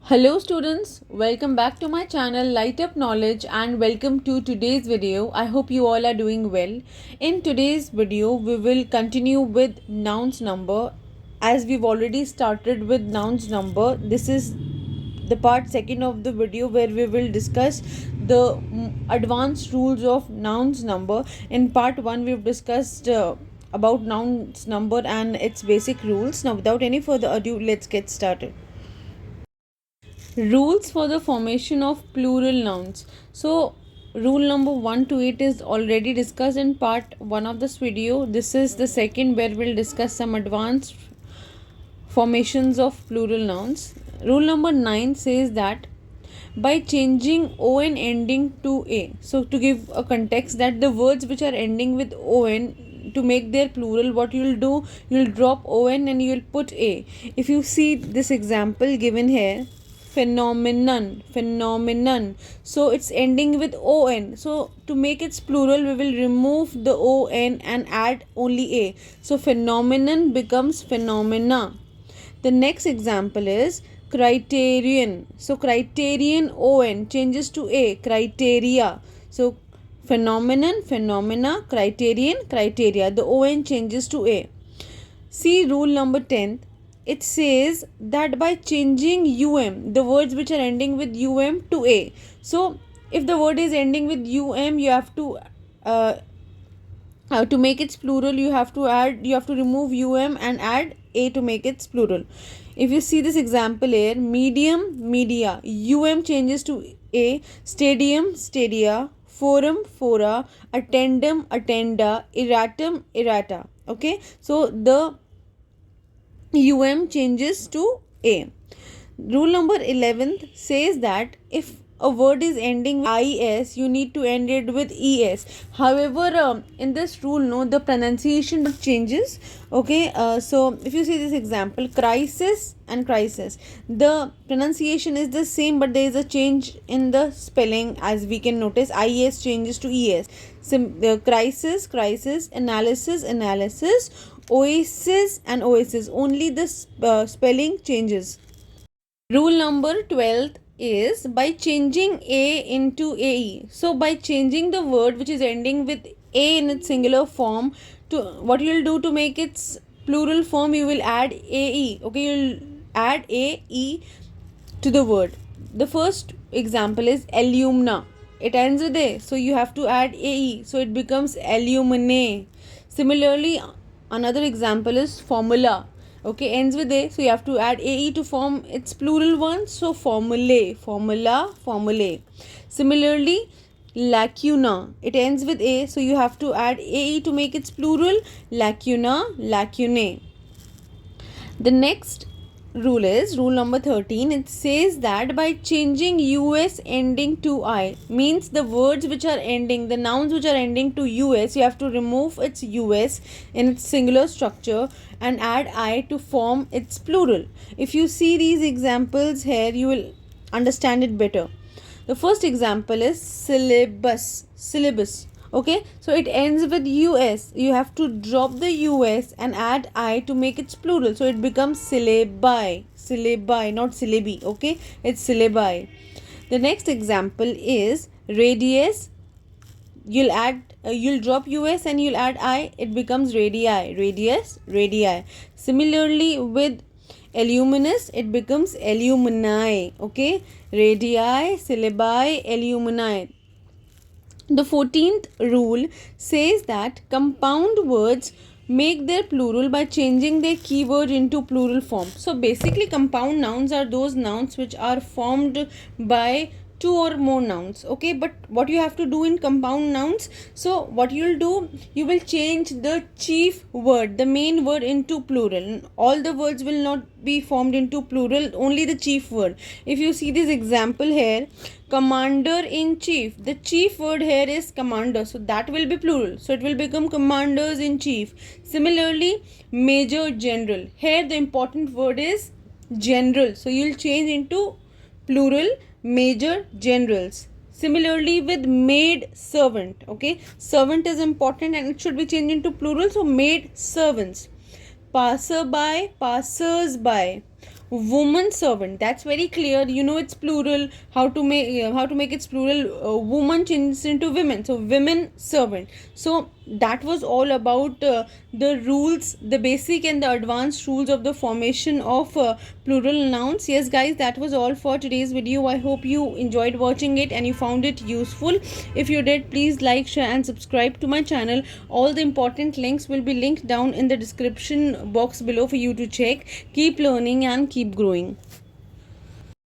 Hello students, welcome back to my channel Lightup Knowledge and welcome to today's video. I hope you all are doing well. In today's video, we will continue with nouns number. As we've already started with nouns number, this is the part second of the video where we will discuss the advanced rules of nouns number. In part 1, we've discussed about nouns number and its basic rules. Now without any further ado, let's get started. Rules for the formation of plural nouns. So rule number 1 to 8 is already discussed in part 1 of this video. This is the second where we'll discuss some advanced formations of plural nouns. Rule number 9 says that by changing on ending to a. So to give a context, that the words which are ending with on, to make their plural, what you'll do, you'll drop on and you'll put a. If you see this example given here, phenomenon, so it's ending with on, so to make its plural we will remove the on and add only a, so phenomenon becomes phenomena. The next example is criterion. So criterion on changes to a, criteria. So phenomenon, phenomena, criterion, criteria, the on changes to a. See rule number 10. It says that by changing the words which are ending with to a. So if the word is ending with you have to make its plural, you have to remove and add a to make its plural. If you see this example here, medium, media, changes to a, stadium, stadia, forum, fora, attendum, attenda, erratum, errata. Okay, so the changes to a. Rule number 11 says that if a word is ending with is, you need to end it with es. However, in this rule, the pronunciation changes. Okay, so if you see this example, crisis and crisis, the pronunciation is the same, but there is a change in the spelling, as we can notice. Is changes to es. Crisis, analysis, oasis and oasis, only the spelling changes. Rule number 12 is by changing a into ae. So by changing the word which is ending with a in its singular form, to what you will do to make its plural form, you will add ae. Okay, you will add ae to the word. The first example is alumna. It ends with a, so you have to add ae, so it becomes alumnae. Similarly, another example is formula. Okay, ends with a, so you have to add ae to form its plural one, so formulae, formulae. Similarly, lacuna, it ends with a, so you have to add ae to make its plural, lacuna, lacunae. The next rule is rule number 13. It says that by changing us ending to I, means the words which are ending, the nouns which are ending to us, you have to remove its us in its singular structure and add I to form its plural. If you see these examples here, you will understand it better. The first example is syllabus. Okay, so it ends with us, you have to drop the us and add I to make its plural, so it becomes syllabi, not syllabi. Okay, it's syllabi. The next example is radius. You'll drop us and you'll add I, it becomes radii, radius, radii. Similarly with illuminous, it becomes illumini. Okay, radii, syllabi, illumini. The 14th rule says that compound words make their plural by changing their keyword into plural form. So basically, compound nouns are those nouns which are formed by two or more nouns. Okay, but what you have to do in compound nouns, so what you'll do, you will change the chief word, the main word, into plural. All the words will not be formed into plural, only the chief word. If you see this example here, commander in chief, the chief word here is commander, so that will be plural, so it will become commanders in chief. Similarly, major general, here the important word is general, so you'll change into plural, major generals. Similarly with maid servant, okay, servant is important and it should be changed into plural, so maid servants. Passerby, passers by, woman servant, that's very clear. You know it's plural. How to make its plural? Woman changes into women, so women servant. So that was all about the rules, the basic and the advanced rules of the formation of plural nouns. Yes guys, that was all for today's video. I hope you enjoyed watching it and you found it useful. If you did, please like, share and subscribe to my channel. All the important links will be linked down in the description box below for you to check. Keep learning and keep growing.